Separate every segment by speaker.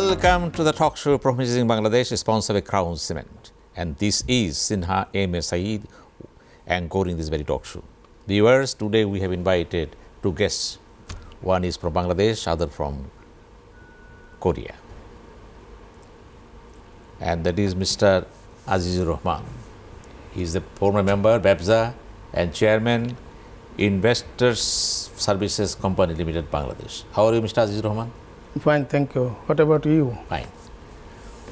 Speaker 1: Welcome to the talk show Promising Bangladesh, sponsored by Crown Cement. And this is Sinha M. Saeed anchoring this very talk show. Viewers, today we have invited two guests. One is from Bangladesh, other from Korea. And that is Mr. Azizur Rahman. He is the former member, BEPZA, and chairman, Investors Services Company Limited, Bangladesh. How are you, Mr. Azizur Rahman?
Speaker 2: Fine, thank you. What about you?
Speaker 1: Fine.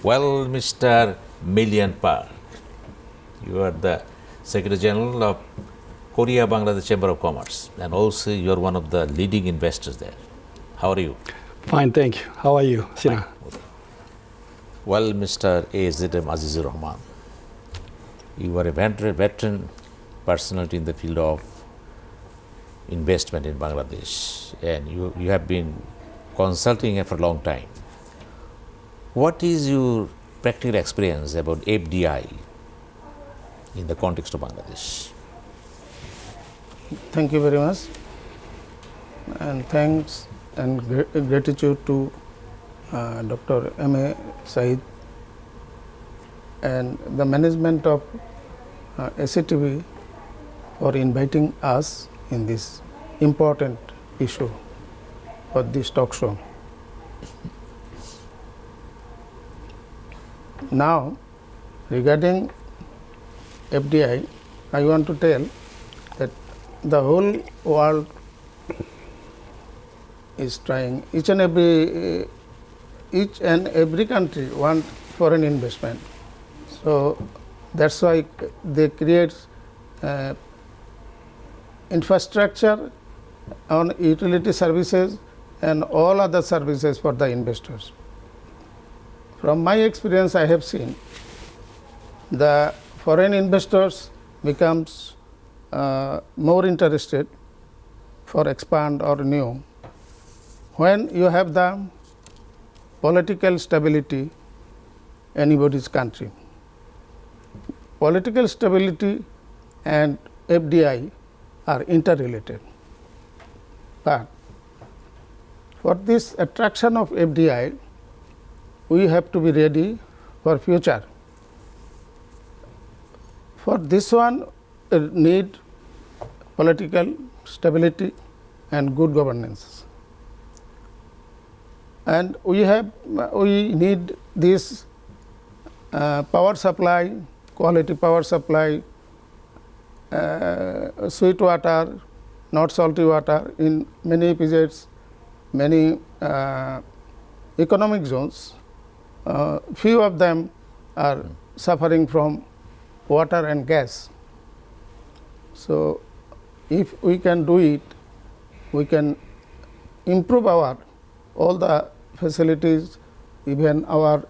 Speaker 1: Well, Mr. Million Park, you are the Secretary General of Korea Bangladesh Chamber of Commerce, and also you are one of the leading investors there. How are you?
Speaker 3: Fine, thank you. How are you, Sina?
Speaker 1: Well, Mr. A.Z.M. Azizur Rahman, you are a veteran personality in the field of investment in Bangladesh, and you have been consulting for a long time. What is your practical experience about FDI in the context of Bangladesh?
Speaker 2: Thank you very much. And thanks and gratitude to Dr. M.A. Saeed and the management of SATV for inviting us in this important issue for this talk show. Now, regarding FDI, I want to tell that the whole world is trying, each and every country want foreign investment. So that's why they create infrastructure on utility services and all other services for the investors. From my experience, I have seen the foreign investors becomes more interested for expand or new when you have the political stability anybody's country. Political stability and FDI are interrelated. But for this attraction of FDI, we have to be ready for future. For this one, need political stability and good governance. And we need this power supply, quality power supply, sweet water, not salty water in many EPZs, many economic zones. Few of them are suffering from water and gas. So if we can do it, we can improve all the facilities, even our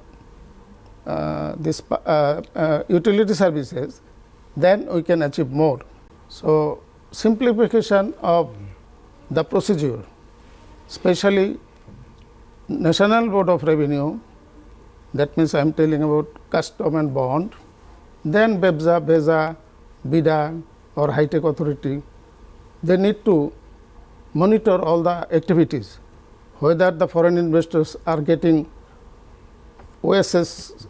Speaker 2: utility services, then we can achieve more. So simplification of the procedure, especially National Board of Revenue, that means I am telling about custom and bond, then BEPZA, BEPZA, BIDA or High Tech Authority, they need to monitor all the activities, whether the foreign investors are getting OSS,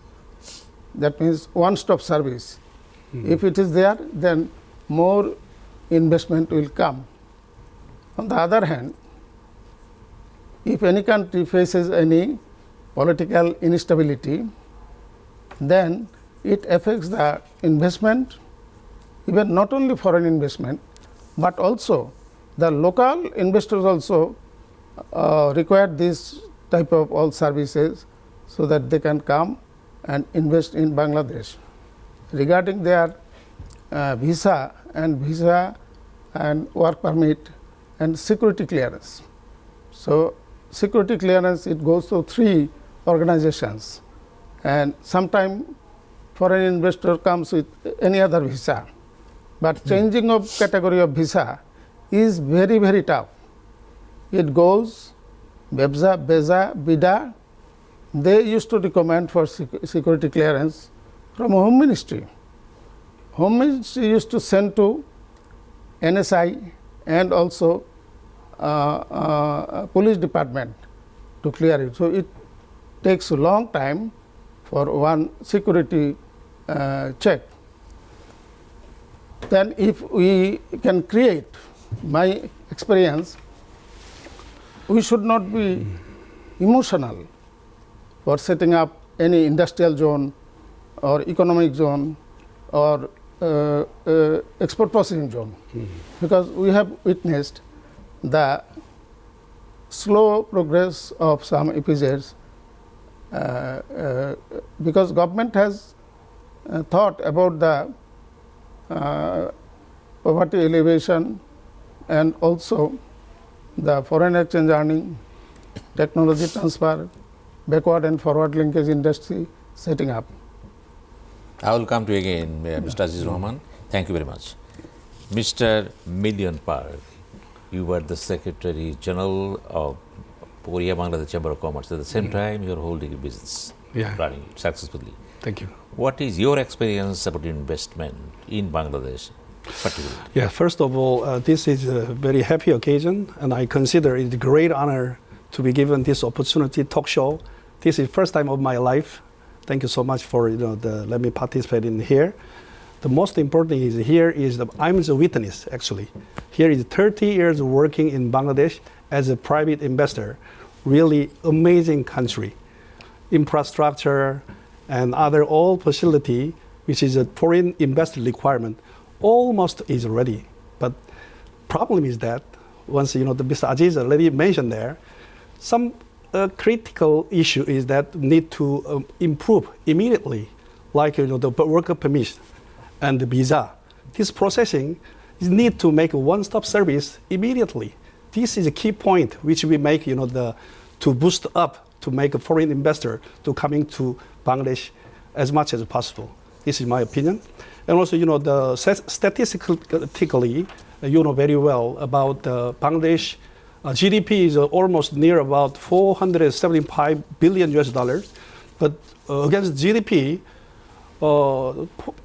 Speaker 2: that means one-stop service. If it is there, then more investment will come. On the other hand, if any country faces any political instability, then it affects the investment, even not only foreign investment, but also the local investors also require this type of all services so that they can come and invest in Bangladesh. Regarding their visa and work permit and security clearance. So security clearance, it goes to 3 organizations, and sometimes foreign investor comes with any other visa. But changing of category of visa is very, very tough. It goes BEPZA, BEPZA, BIDA. They used to recommend for security clearance from Home Ministry. Home Ministry used to send to NSI and also police department to clear it. So takes a long time for one security check. Then if we can create, my experience, we should not be emotional for setting up any industrial zone or economic zone or export processing zone, because we have witnessed the slow progress of some EPZs because government has thought about the poverty elevation and also the foreign exchange earning, technology transfer, backward and forward linkage industry setting up.
Speaker 1: I will come to you again, Mr. Azizur Rahman. Thank you very much. Mr. Million Park, you were the Secretary General of Korea Bangladesh Chamber of Commerce. At the same time, you are holding a business, running it successfully.
Speaker 3: Thank you.
Speaker 1: What is your experience about investment in Bangladesh, particularly?
Speaker 3: Yeah, first of all, this is a very happy occasion, and I consider it a great honor to be given this opportunity talk show. This is the first time of my life. Thank you so much for let me participate in here. The most important is here is that I'm the witness actually. Here is 30 years working in Bangladesh as a private investor. Really amazing country. Infrastructure and other all facility, which is a foreign investor requirement, almost is ready. But problem is that once the Mr. Azizur already mentioned there, some critical issue is that need to improve immediately, like the worker permit and the BEPZA. This processing is need to make a one-stop service immediately. This is a key point which we make to boost up to make a foreign investor to coming to Bangladesh as much as possible. This is my opinion. And also the statistically you know very well about Bangladesh. GDP is almost near about $475 billion US dollars, but against GDP,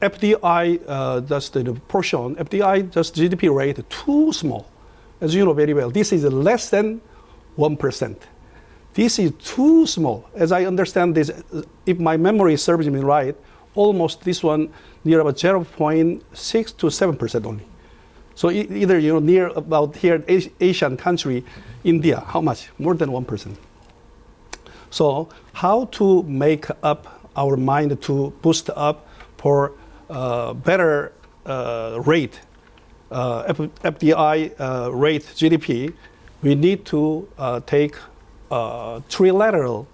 Speaker 3: FDI just the portion, FDI just GDP rate too small, as you know very well. This is less than 1%. This is too small. As I understand this, if my memory serves me right, almost this one near about 0.6 to 7% only. So either near about here Asian country, India, how much? More than 1%. So how to make up our mind to boost up for better rate, FDI rate GDP? We need to take trilateral,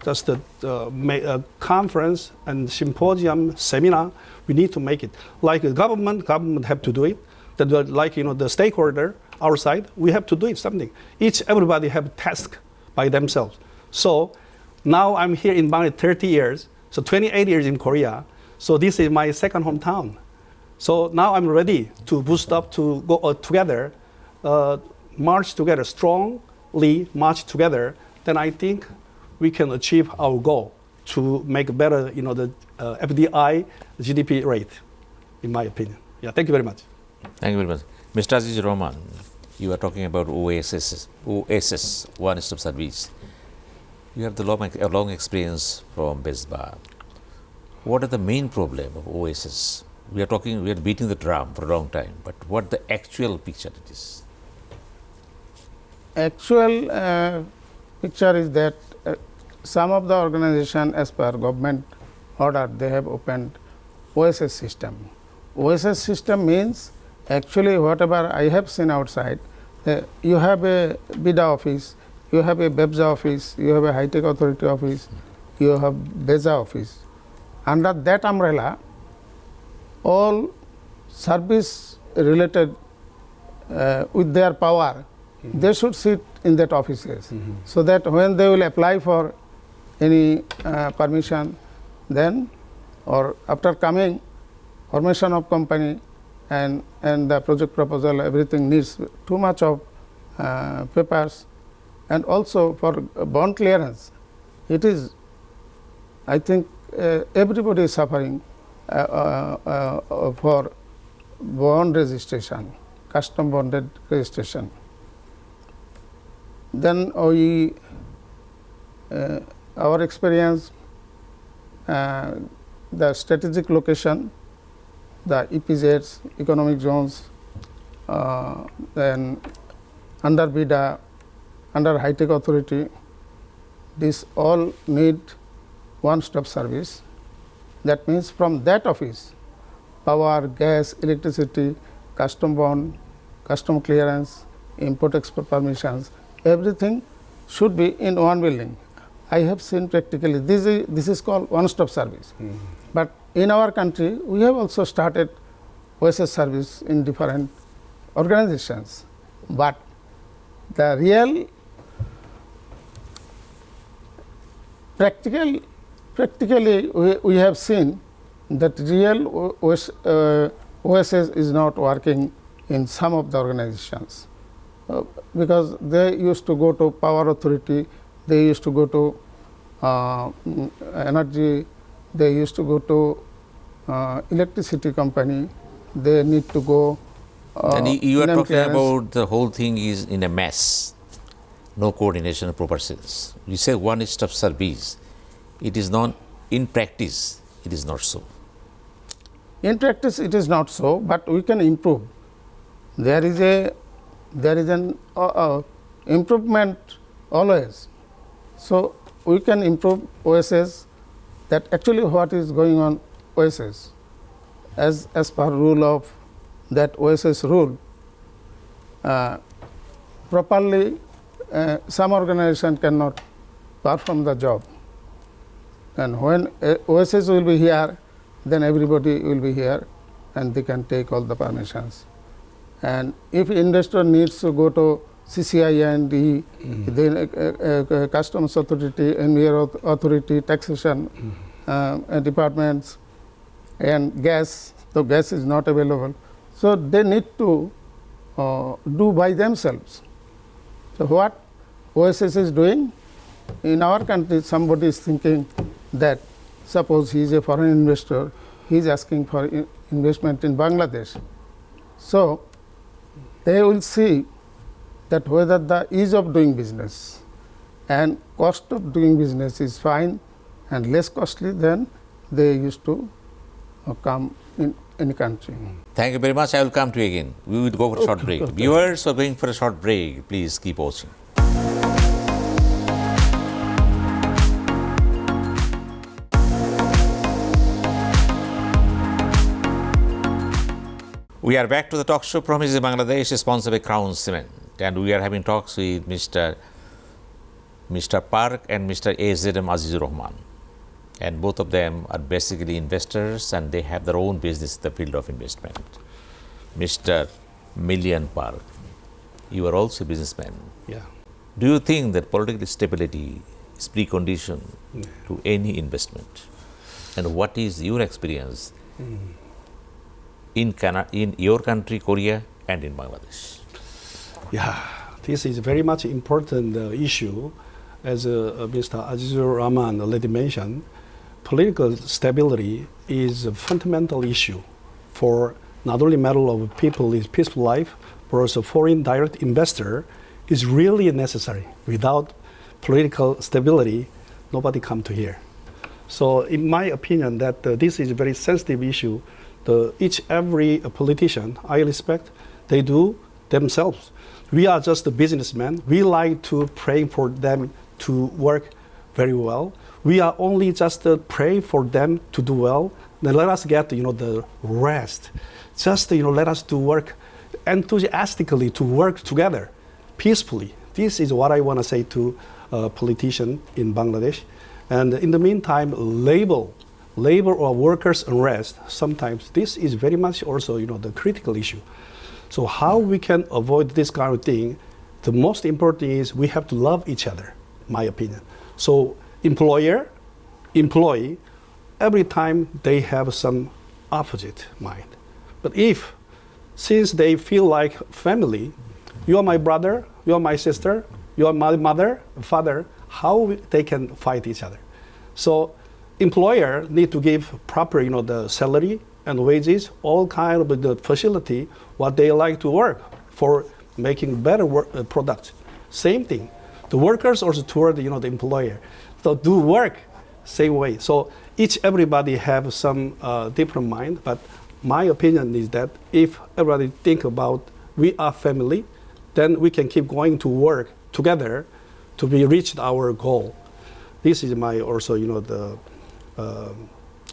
Speaker 3: just a conference and symposium, seminar. We need to make it. Like the government have to do it. Like the stakeholder, our side, we have to do it something. Everybody have a task by themselves. So now I'm here in Bangladesh 30 years, so 28 years in Korea. So this is my second hometown. So now I'm ready to boost up to go together, march together, strongly march together. Then I think we can achieve our goal to make better, the FDI GDP rate, in my opinion. Yeah, thank you very much.
Speaker 1: Thank you very much. Mr. Azizur Rahman, you are talking about OSS, one-stop service. You have a long experience from BEPZA. What are the main problem of OSS? We are beating the drum for a long time, but what the actual picture it is?
Speaker 2: Actual picture is that some of the organization, as per government order, they have opened OSS system. OSS system means actually whatever I have seen outside, you have a BIDA office, you have a BEPZA office, you have a high-tech authority office, you have BEPZA office. Under that umbrella, all service related with their power, they should sit in that offices, so that when they will apply for any permission, then or after coming formation of company and the project proposal, everything needs too much of papers, and also for bond clearance, it is, I think, everybody is suffering for bond registration, custom bonded registration. Then we our experience, the strategic location, the EPZs, economic zones, then under BIDA, under high-tech authority, these all need one-stop service. That means from that office, power, gas, electricity, custom bond, custom clearance, import-export permissions, everything should be in one building. I have seen practically, this is called one-stop service. But in our country, we have also started OSS service in different organizations. But the real practically we have seen that real OSS is not working in some of the organizations because they used to go to power authority, they used to go to energy, they used to go to electricity company, they need to go.
Speaker 1: And you are talking about the whole thing is in a mess, no coordination of proper sales. You say one-stop service, it is not, in practice, it is not so.
Speaker 2: In practice, it is not so, but we can improve. There is an improvement always. So we can improve OSS. That actually what is going on OSS, as per rule of that OSS rule, properly some organization cannot perform the job. And when OSS will be here, then everybody will be here and they can take all the permissions. And if investor needs to go to CCI and then Customs Authority, NVR Authority, taxation departments, and gas, so gas is not available. So they need to do by themselves. So what OSS is doing, in our country somebody is thinking that suppose he is a foreign investor, he is asking for investment in Bangladesh. So they will see that whether the ease of doing business and cost of doing business is fine and less costly than they used to come in any country.
Speaker 1: Thank you very much. I will come to you again. We will go for a short break. Viewers are going for a short break. Please keep watching. We are back to the talk show from Bangladesh, sponsored by Crown Cement, and we are having talks with Mr. Park and Mr. A.Z.M. Azizur Rahman. And both of them are basically investors and they have their own business in the field of investment. Mr. Million Park, you are also a businessman.
Speaker 3: Yeah.
Speaker 1: Do you think that political stability is precondition to any investment? And what is your experience in your country, Korea, and in Bangladesh?
Speaker 3: Yeah, this is very much important issue. As Mr. Azizur Rahman already mentioned, political stability is a fundamental issue for not only matter of people's peaceful life, but also foreign direct investor is really necessary. Without political stability, nobody come to here. So in my opinion, that this is a very sensitive issue. Every politician I respect, they do themselves. We are just a businessmen. We like to pray for them to work very well. We are only just pray for them to do well. Then let us get the rest. Just let us to work enthusiastically, to work together peacefully. This is what I want to say to politicians in Bangladesh. And in the meantime, labor or workers' unrest, sometimes this is very much also the critical issue. So how we can avoid this kind of thing, the most important is we have to love each other, my opinion. So employer, employee, every time they have some opposite mind. But since they feel like family, you are my brother, you are my sister, you are my mother, father, how they can fight each other? So employer need to give proper, the salary and wages, all kind of the facility, what they like to work for making better products. Same thing. The workers also toward, the employer. So do work same way. So everybody have some different mind, but my opinion is that if everybody think about we are family, then we can keep going to work together to be reached our goal. This is my also the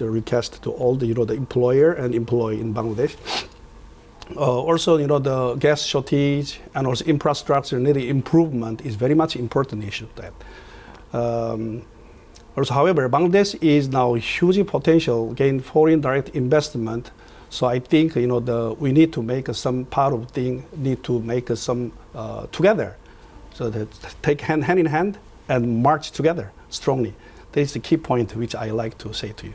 Speaker 3: request to all the the employer and employee in Bangladesh. Also the gas shortage and also infrastructure needing improvement is very much important issue. That also, however, Bangladesh is now huge potential gain foreign direct investment. So I think we need to make some part of thing need to make some together, so that take hand in hand and march together strongly. That is the key point which I like to say to you.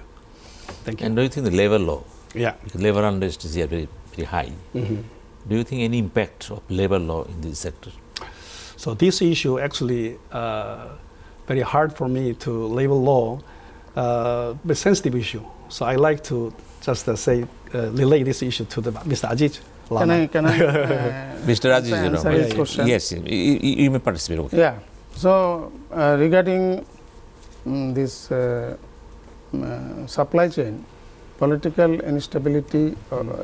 Speaker 3: Thank you.
Speaker 1: And do you think the labor law?
Speaker 3: Yeah.
Speaker 1: Because labor unrest is here very high.
Speaker 3: Mm-hmm.
Speaker 1: Do you think any impact of labor law in this sector?
Speaker 3: So this issue actually very hard for me to labor law, but sensitive issue. So I like to just relay this issue to Mr. Aziz.
Speaker 2: Can I
Speaker 1: Mr. Aziz,
Speaker 2: answer his question?
Speaker 1: Yes, you may participate. Okay.
Speaker 2: Yeah. So regarding this supply chain, political instability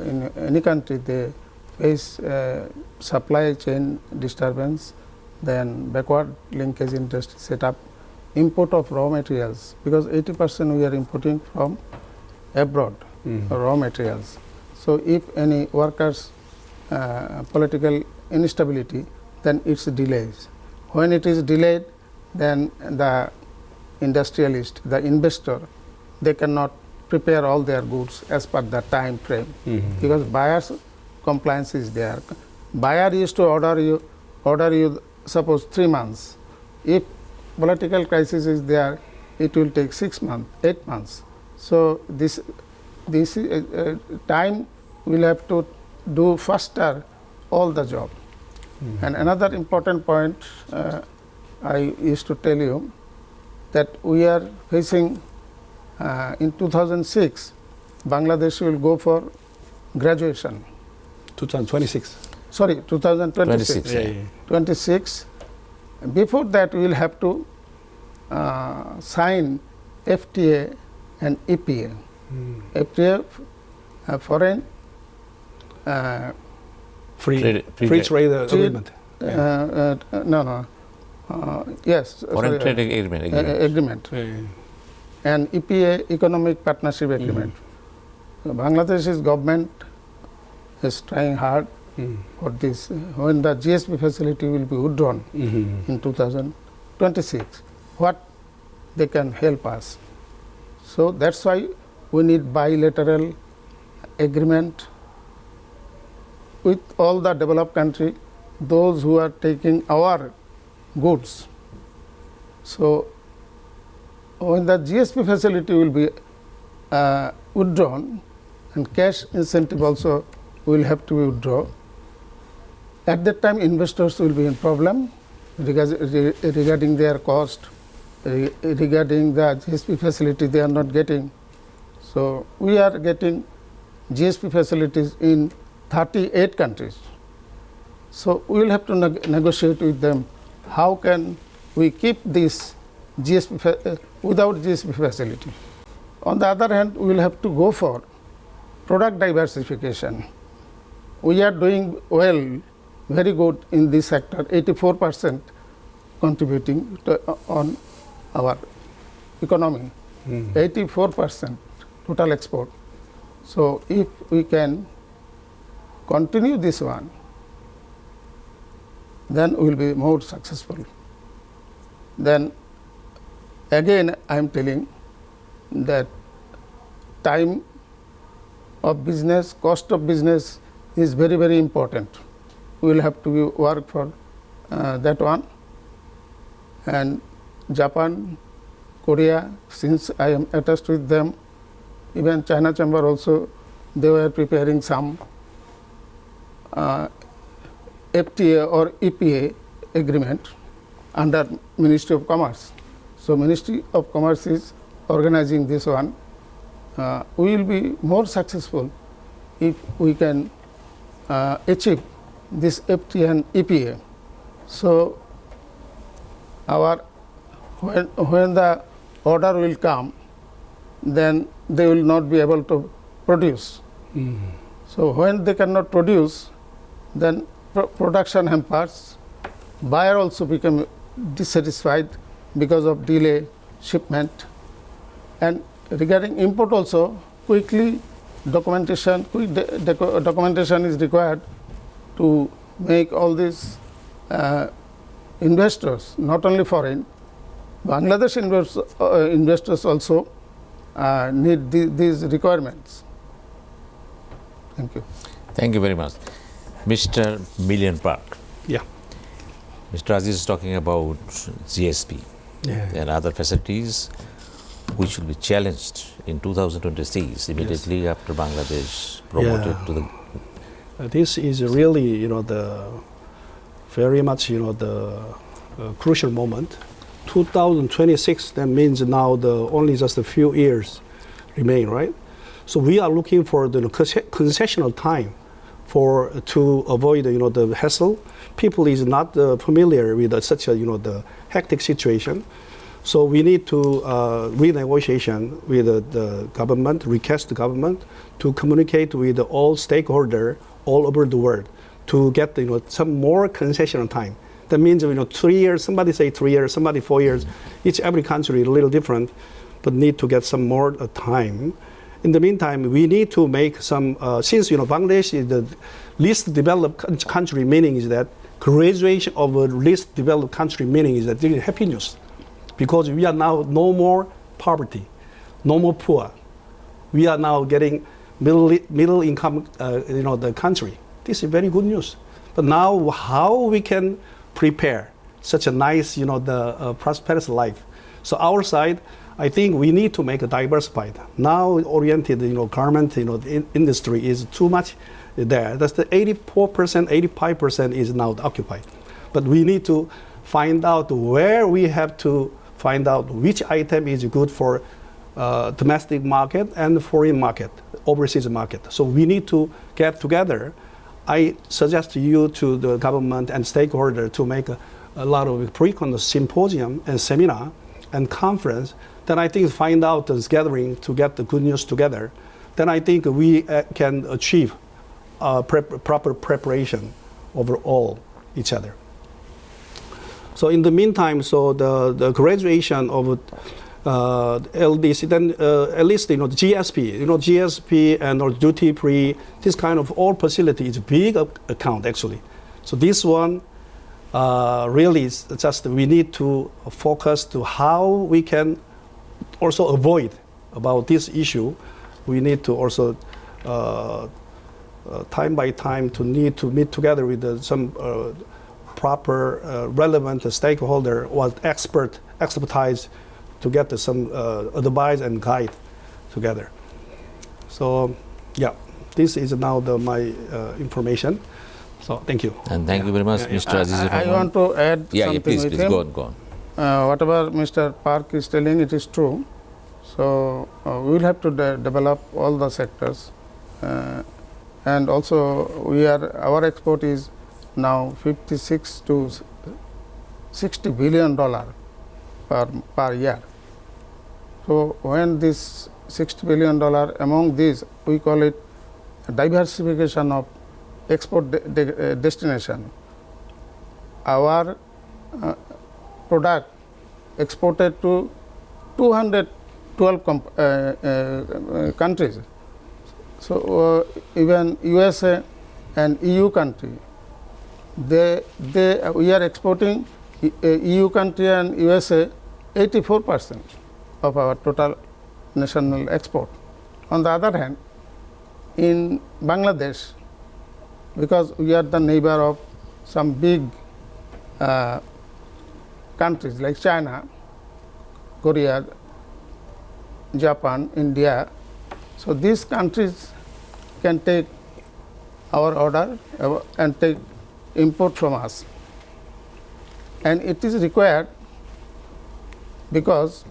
Speaker 2: in any country, they face supply chain disturbance, then backward linkage industry setup, import of raw materials, because 80% we are importing from abroad, raw materials. So if any workers political instability, then it's delays. When it is delayed, then the industrialist, the investor, they cannot prepare all their goods as per the time frame, because buyer's compliance is there. Buyer used to order you suppose 3 months. If political crisis is there, it will take 6 months, 8 months. So this time will have to do faster all the job. And another important point I used to tell you, that we are facing in 2006, Bangladesh will go for graduation.
Speaker 3: 2026.
Speaker 2: Sorry, 2026. 26. Before that, we will have to sign FTA and EPA. FTA, foreign
Speaker 3: free trade agreement.
Speaker 2: Yes.
Speaker 1: Foreign trade agreement.
Speaker 2: And EPA, economic partnership agreement. So Bangladesh's government is trying hard for this. When the GSP facility will be withdrawn in 2026, what they can help us. So that's why we need bilateral agreement with all the developed country, those who are taking our goods. So when the GSP facility will be withdrawn, and cash incentive also will have to be withdrawn, at that time investors will be in problem regarding their cost, regarding the GSP facility they are not getting. So we are getting GSP facilities in 38 countries. So we will have to negotiate with them. How can we keep this GSP without GSP facility? On the other hand, we will have to go for product diversification. We are doing well, very good in this sector, 84% contributing on our economy, 84% total export. So if we can continue this one, then we will be more successful. Then again I am telling that time of business, cost of business is very, very important. We will have to work for that one. And Japan, Korea, since I am attached with them, even China Chamber also, they were preparing some FTA or EPA agreement under Ministry of Commerce. So Ministry of Commerce is organizing this one. We will be more successful if we can achieve this FTA and EPA. So our when the order will come, then they will not be able to produce. So when they cannot produce, then production hampers. Buyer also become dissatisfied because of delay shipment. And regarding import also, quick documentation is required to make all these investors, not only foreign, Bangladesh investors also need these requirements. Thank you.
Speaker 1: Thank you very much. Mr. Million Park.
Speaker 3: Yeah.
Speaker 1: Mr. Aziz is talking about GSP and other facilities which will be challenged in 2026 immediately after Bangladesh promoted to the.
Speaker 3: This is really, the very much, the crucial moment. 2026, that means now only just a few years remain, right? So we are looking for the concessional time to avoid, the hassle. People is not familiar with such a, the hectic situation. So we need to renegotiation with the government, request the government to communicate with all stakeholders all over the world to get, some more concessional time. That means, 3 years, somebody say 3 years, somebody 4 years. Every country is a little different, but need to get some more time. In the meantime, we need to make some, since, Bangladesh is the least developed country, meaning is that graduation of a least developed country, meaning is that there is happy news. Because we are now no more poverty, no more poor. We are now getting middle income, the country. This is very good news. But now how we can prepare such a nice, the prosperous life. So our side, I think we need to make a diversified. Now oriented, garment, industry is too much there. That's the 84%, 85% is now occupied. But we need to find out where we have to find out which item is good for domestic market and foreign market, overseas market. So we need to get together. I suggest you to the government and stakeholder to make a lot of frequent symposium and seminar and conference. Then I think find out this gathering to get the good news together. Then I think we can achieve proper preparation over all each other. So in the meantime, so the graduation of LDC, then at least the GSP, GSP and or duty free, this kind of all facility is a big account actually. So this one really is just we need to focus to how we can also avoid about this issue. We need to also time by time to need to meet together with some proper relevant stakeholder or expertise to get some advice and guide together. So yeah, this is now my information. So thank you.
Speaker 1: And thank you very much, Mr. Azizur.
Speaker 2: I want to add something
Speaker 1: please,
Speaker 2: with
Speaker 1: please,
Speaker 2: him.
Speaker 1: go on.
Speaker 2: Whatever Mr. Park is telling, it is true. So we will have to develop all the sectors, and also our export is now 56 to 60 billion dollar per year. So when this 60 billion dollar, among these we call it diversification of export destination. Our product exported to 212 countries. So even USA and EU country, we are exporting EU country and USA 84% of our total national export. On the other hand, in Bangladesh, because we are the neighbor of some big countries like China, Korea, Japan, India, so these countries can take our order and take import from us. And it is required because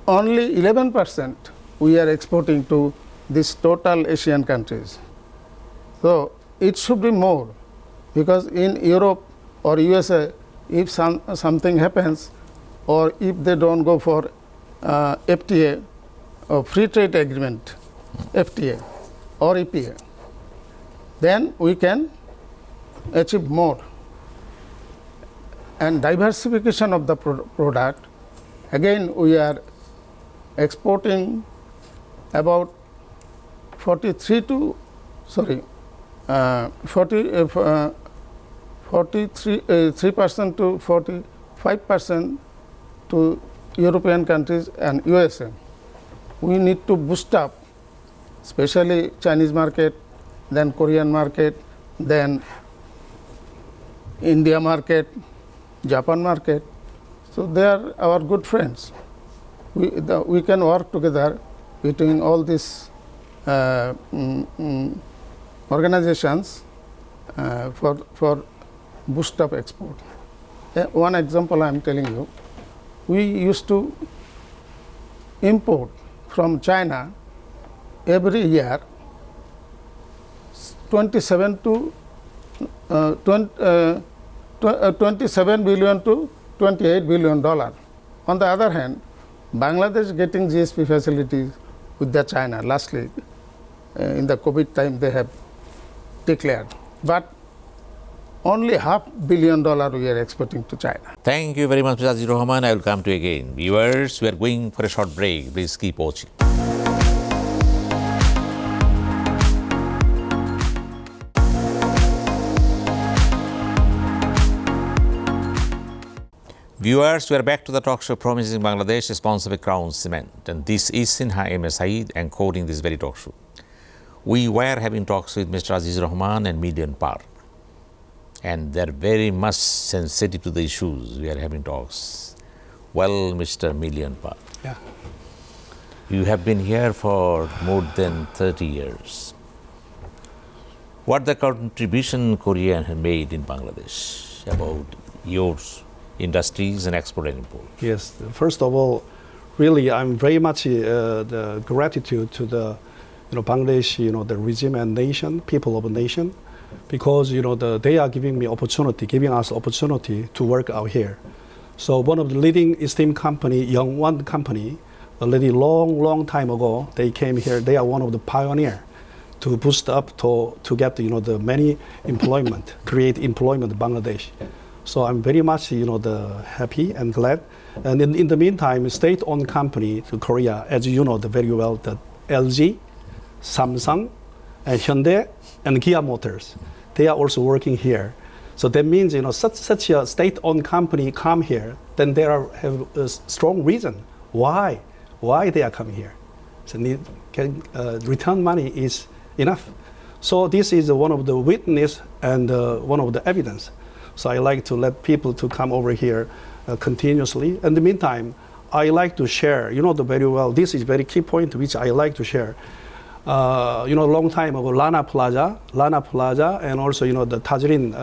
Speaker 2: only 11% we are exporting to these total Asian countries. So it should be more, because in Europe or USA, if something happens, or if they don't go for FTA, or free trade agreement, FTA or EPA, then we can achieve more. And diversification of the product, again we are exporting about 43% to 45% to European countries and USA. We need to boost up, especially Chinese market, then Korean market, then India market, Japan market. So they are our good friends. We can work together between all these organizations for boost up export. One example I am telling you, we used to import from China every year 27 billion to 28 billion dollar. On the other hand, Bangladesh getting GSP facilities with the China. Lastly, in the COVID time, they have declared, but only $500 million we are exporting to China.
Speaker 1: Thank you very much, Mr. Azizur Rahman. I will come to you again. Viewers, we are going for a short break. Please keep watching. Viewers, we are back to the talk show Promising Bangladesh, sponsored by Crown Cement. And this is Sinha M. Saeed encoding this very talk show. We were having talks with Mr. Azizur Rahman and Million Park. And they're very much sensitive to the issues we are having talks. Well, Mr. Million Park.
Speaker 3: Yeah.
Speaker 1: You have been here for more than 30 years. What the contribution Korea has made in Bangladesh about yours? Industries and export and import.
Speaker 3: Yes. First of all, really, I'm very much the gratitude to the, Bangladesh, the regime and nation, people of a nation, because they are giving us opportunity to work out here. So one of the leading esteemed company, Youngwon company, already long time ago, they came here. They are one of the pioneer to boost up to get the many employment, create employment in Bangladesh. So I'm very much the happy and glad. And in the meantime, state-owned company to Korea, as you know very well, the LG, Samsung, and Hyundai, and Kia Motors, they are also working here. So that means such a state-owned company come here, then they have a strong reason why they are coming here. So return money is enough. So this is one of the witness and one of the evidence. So I like to let people to come over here continuously. In the meantime, I like to share, very well, this is very key point which I like to share. A long time ago, Rana Plaza, and also, the Tajrin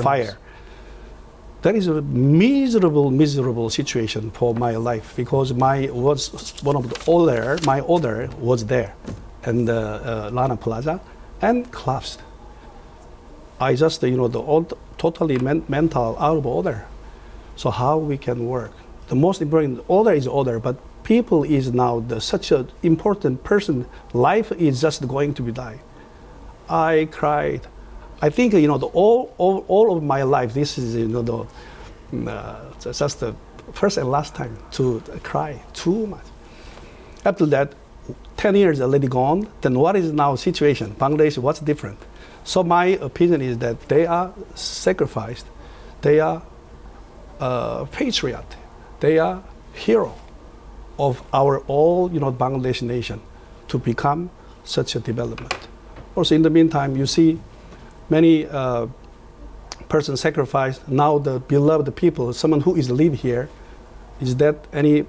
Speaker 3: fire. That is a miserable situation for my life, because my order was there, and Rana Plaza, and collapsed. I just, totally mental out of order. So how we can work? The most important order is order, but people is now such an important person. Life is just going to be die. I cried. I think all of my life. This is just the first and last time to cry too much. After that, 10 years already gone. Then what is now situation? Bangladesh, what's different? So my opinion is that they are sacrificed, they are patriot, they are hero of our all Bangladesh nation to become such a development. Also in the meantime, you see many persons sacrificed. Now the beloved people, someone who is live here, is that any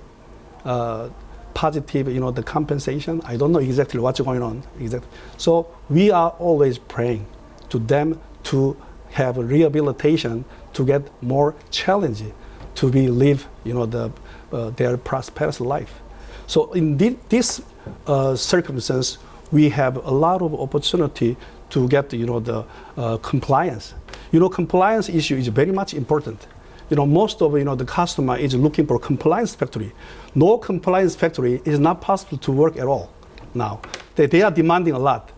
Speaker 3: positive, the compensation? I don't know exactly what's going on. Exactly. So we are always praying to them to have a rehabilitation, to get more challenging, to live, their prosperous life. So in this circumstance, we have a lot of opportunity to get the compliance. Compliance issue is very much important. Most of the customer is looking for compliance factory. No compliance factory is not possible to work at all now. They are demanding a lot.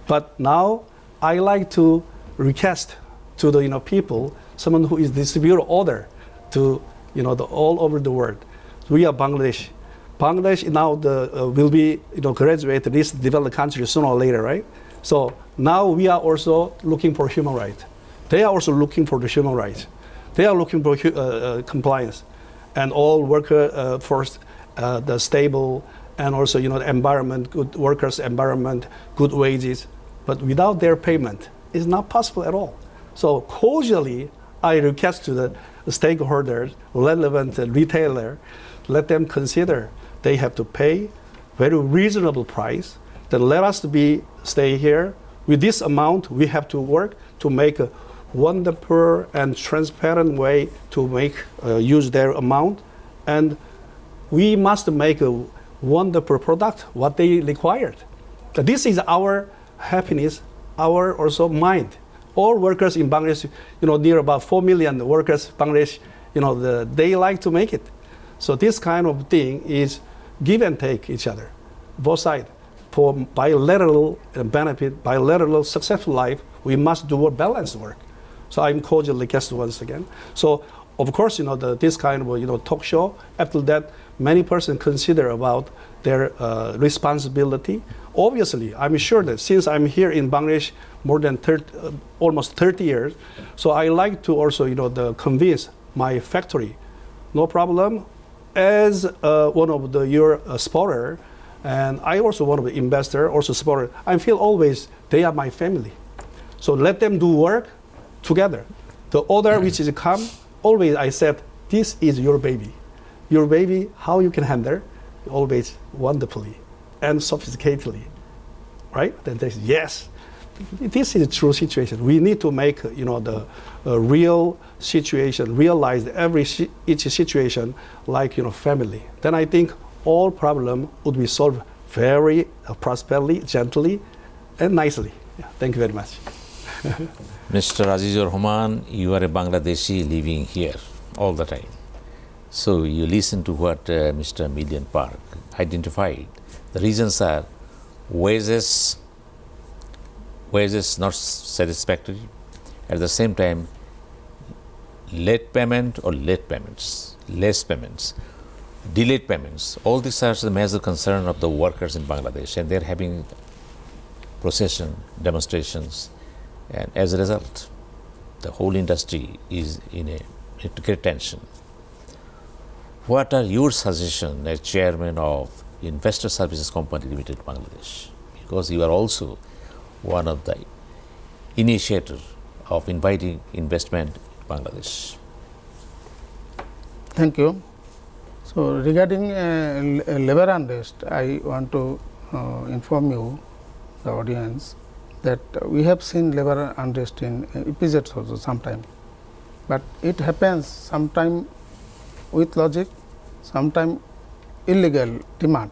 Speaker 3: But now I like to request to the people, someone who is distributor order to all over the world. We are Bangladesh. Bangladesh now will be graduate least developed country sooner or later, right? So now we are also looking for human rights. They are also looking for the human rights. They are looking for compliance, and all worker first, the stable, and also the environment, good workers' environment, good wages. But without their payment, it's not possible at all. So cordially, I request to the stakeholders, relevant retailer, let them consider they have to pay very reasonable price. Then let us stay here with this amount. We have to work to make a wonderful and transparent way to use their amount, and we must make a wonderful product what they required. This is our happiness, our also mind. All workers in Bangladesh, near about 4 million workers Bangladesh, they like to make it. So this kind of thing is give and take each other, both sides. For bilateral benefit, bilateral successful life, we must do a balanced work. So I'm cordially request once again. So of course, this kind of talk show. After that, many persons consider about their responsibility. Obviously, I'm sure that since I'm here in Bangladesh more than almost 30 years, so I like to also convince my factory, no problem. As one of your supporter, and I also one of the investor, also supporter. I feel always they are my family. So let them do work together. The order which is come, always I said, this is your baby. Your baby, how you can handle, always wonderfully and sophisticatedly, right? Then they say, yes, this is a true situation. We need to make, the real situation, realize each situation like, family. Then I think all problem would be solved very prosperly, gently, and nicely. Yeah, thank you very much.
Speaker 1: Mr. Azizur Rahman, you are a Bangladeshi living here all the time. So you listen to what Mr. Million Park identified. The reasons are wages not satisfactory. At the same time, late payment or late payments, less payments, delayed payments. All these are the major concern of the workers in Bangladesh, and they're having procession, demonstrations, and as a result, the whole industry is in a great tension. What are your suggestions as chairman of Investor Services Company Limited, Bangladesh? Because you are also one of the initiators of inviting investment in Bangladesh.
Speaker 2: Thank you. So regarding labor unrest, I want to inform you, the audience, that we have seen labor unrest in EPZ also sometime, but it happens sometime with logic, sometime illegal demand,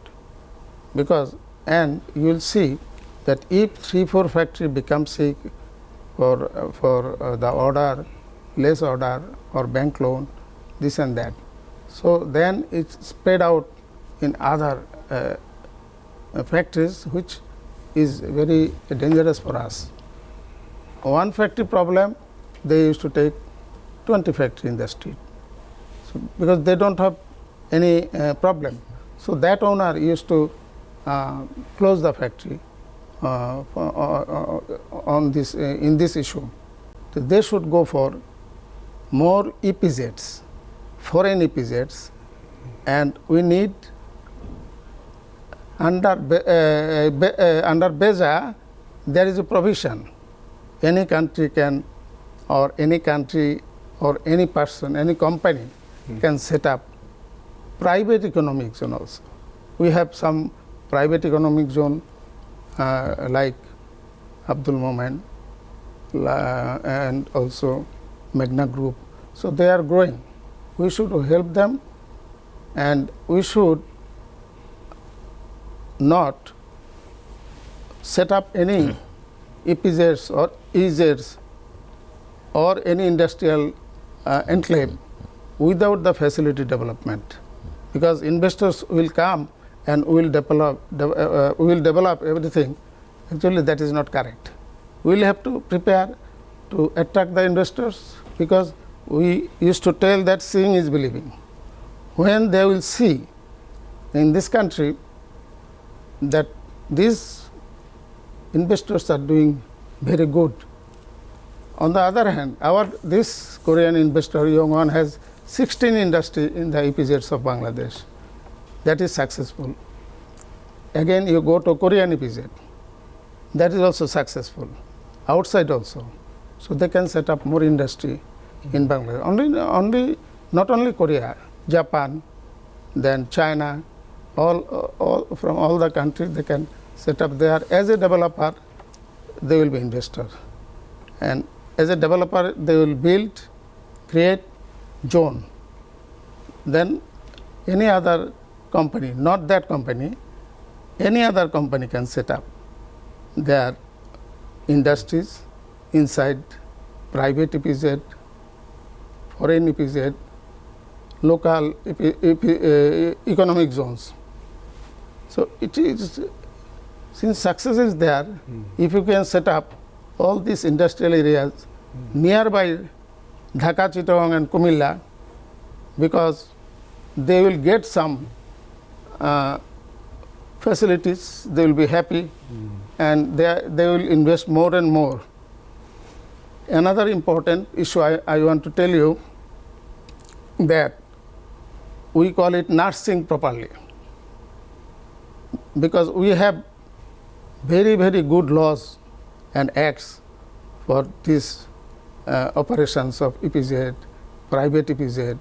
Speaker 2: and you will see that if 3-4 factory become sick for the order, less order or bank loan, this and that, so then it's spread out in other factories, which is very dangerous for us. One factory problem, they used to take 20 factory in the street, so because they don't have any problem. So that owner used to close the factory on this in this issue. So they should go for more EPZs, foreign EPZs, and we need under BEPZA, there is a provision. Any country can, or any person, any company can set up private economic zone also. We have some private economic zone like Abdul Momen and also Magna Group. So they are growing. We should help them, and we should not set up any EPZs or EZs or any industrial enclave without the facility development, because investors will come and will develop everything. Actually, that is not correct. We will have to prepare to attract the investors, because we used to tell that seeing is believing. When they will see in this country that these investors are doing very good. On the other hand, this Korean investor, young one, has 16 industry in the EPZs of Bangladesh. That is successful. Again, you go to Korean EPZ. That is also successful. Outside also. So they can set up more industry in Bangladesh. Not only Korea, Japan, then China, all from all the countries they can set up there. As a developer, they will be investor. And as a developer, they will build, create zone. Then any other company, not that company, any other company can set up their industries inside private EPZ, foreign EPZ, local economic zones. So it is, since success is there, if you can set up all these industrial areas nearby Dhaka, Chittagong and Kumilla, because they will get some facilities, they will be happy, and they will invest more and more. Another important issue I want to tell you, that we call it nursing properly, because we have very, very good laws and acts for these operations of EPZ, private EPZ,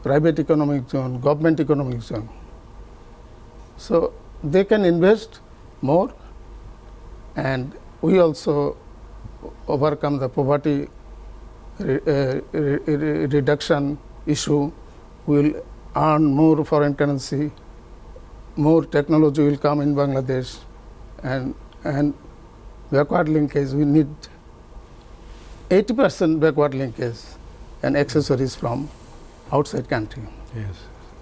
Speaker 2: private economic zone, government economic zone. So they can invest more, and we also overcome the poverty reduction issue. We will earn more foreign currency, more technology will come in Bangladesh, and backward linkage, we need 80% backward linkage and accessories from outside country.
Speaker 3: Yes.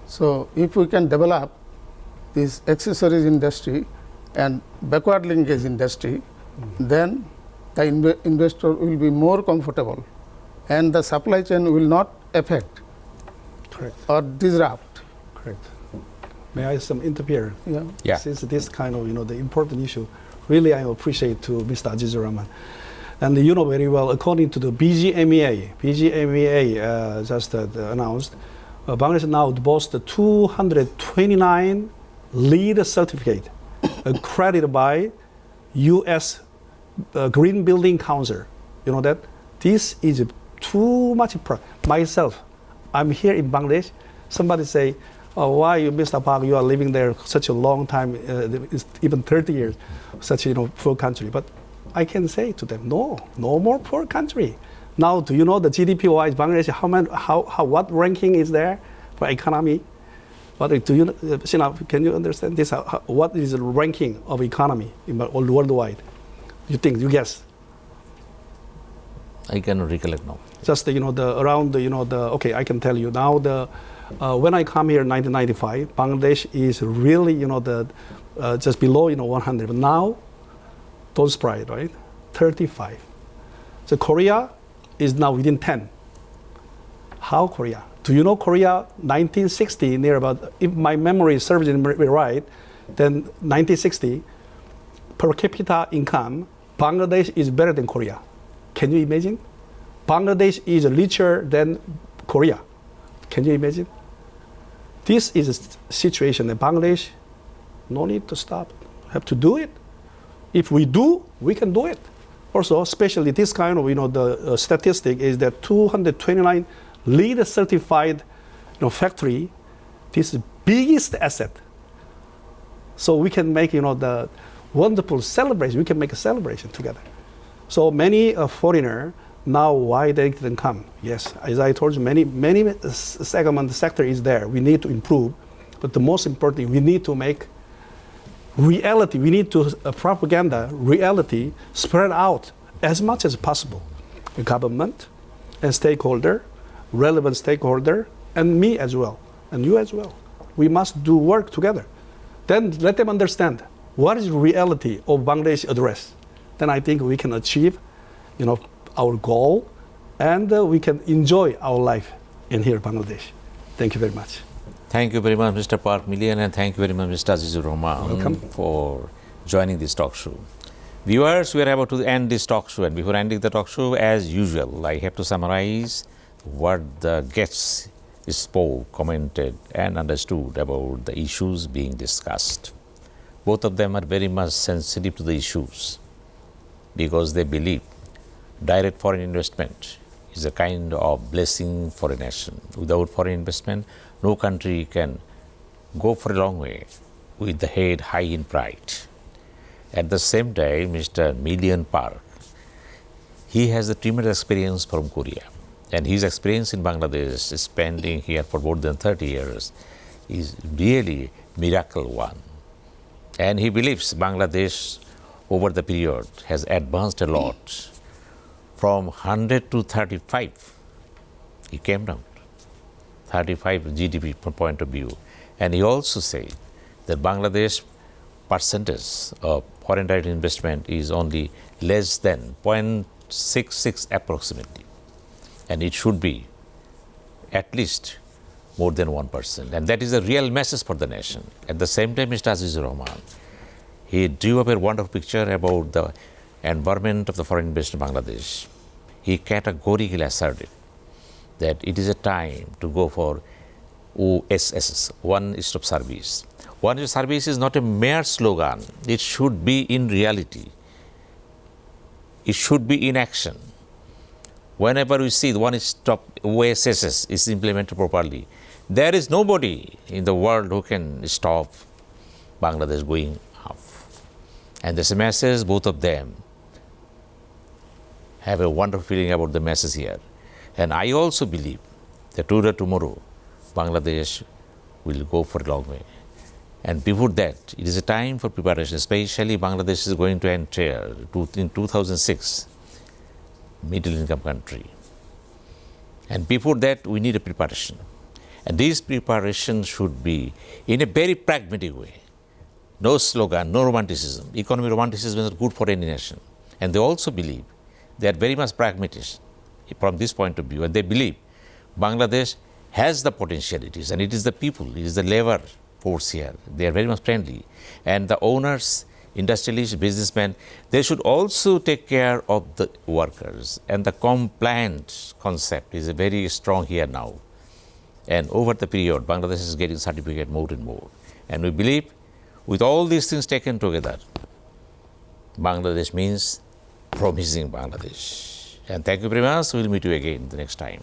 Speaker 2: So if we can develop this accessories industry and backward linkage industry, then the investor will be more comfortable, and the supply chain will not affect
Speaker 3: Correct.
Speaker 2: or disrupt.
Speaker 3: Correct. May I interfere?
Speaker 2: Yeah.
Speaker 1: Yeah.
Speaker 3: Since this kind of, the important issue, really I appreciate to Mr. Azizur Rahman. And you know very well, according to the BGMEA just announced, Bangladesh now boasts 229 LEED certificate accredited by U.S. Green Building Council. You know that? This is too much. Myself, I'm here in Bangladesh. Somebody say, why you, Mr. Park, you are living there such a long time, even 30 years, such a poor country. But I can say to them, no more poor country. Now, do you know the GDP-wise Bangladesh, what ranking is there for economy? What do you, can you understand this? What is the ranking of economy all worldwide? You guess?
Speaker 1: I cannot recollect now.
Speaker 3: Just okay, I can tell you now. When I come here in 1995, Bangladesh is really just below 100. But now, don't surprise, right? 35. So Korea is now within 10. How Korea? Do you know Korea 1960, near about, if my memory serves me right, then 1960, per capita income, Bangladesh is better than Korea. Can you imagine? Bangladesh is richer than Korea. Can you imagine? This is a situation that Bangladesh, no need to stop, have to do it. If we do, we can do it. Also, especially this kind of, the statistic is that 229 LEED certified factory, this is biggest asset. So we can make, the wonderful celebration. We can make a celebration together. So many foreigner now, why they didn't come? Yes, as I told you, many sector is there. We need to improve, but the most important thing, we need to make reality, we need to propaganda reality spread out as much as possible. The government and stakeholder, relevant stakeholder, and me as well, and you as well. We must do work together. Then let them understand what is reality of Bangladesh address. Then I think we can achieve, our goal, and we can enjoy our life in here, Bangladesh. Thank you very much.
Speaker 1: Thank you very much, Mr. Park Millian, and thank you very much, Mr. Azizur Rahman, for joining this talk show. Viewers, we are about to end this talk show, and before ending the talk show, as usual, I have to summarize what the guests spoke, commented, and understood about the issues being discussed. Both of them are very much sensitive to the issues because they believe direct foreign investment is a kind of blessing for a nation. Without foreign investment, no country can go for a long way with the head high in pride. At the same time, Mr. Millian Park, he has a tremendous experience from Korea. And his experience in Bangladesh, spending here for more than 30 years, is really miracle one. And he believes Bangladesh over the period has advanced a lot. From 100 to 35, he came down, 35 GDP point of view. And he also said that Bangladesh percentage of foreign direct investment is only less than 0.66 approximately. And it should be at least more than 1%. And that is a real message for the nation. At the same time, Mr. Azizur Rahman, he drew up a wonderful picture about the environment of the foreign investment in Bangladesh. He categorically asserted that it is a time to go for OSS, one-stop service. One-stop service is not a mere slogan. It should be in reality. It should be in action. Whenever we see the one-stop OSS is implemented properly, there is nobody in the world who can stop Bangladesh going up. And there's a message, both of them have a wonderful feeling about the message here. And I also believe that today, tomorrow, Bangladesh will go for a long way. And before that, it is a time for preparation, especially Bangladesh is going to enter in 2006, middle income country. And before that, we need a preparation. And this preparation should be in a very pragmatic way. No slogan, no romanticism. Economic romanticism is not good for any nation. And they also believe, they are very much pragmatic from this point of view. And they believe Bangladesh has the potentialities, and it is the people, it is the labor force here. They are very much friendly. And the owners, industrialists, businessmen, they should also take care of the workers. And the compliant concept is very strong here now. And over the period, Bangladesh is getting certificate more and more. And we believe with all these things taken together, Bangladesh means promising Bangladesh. And thank you very much. We'll meet you again the next time.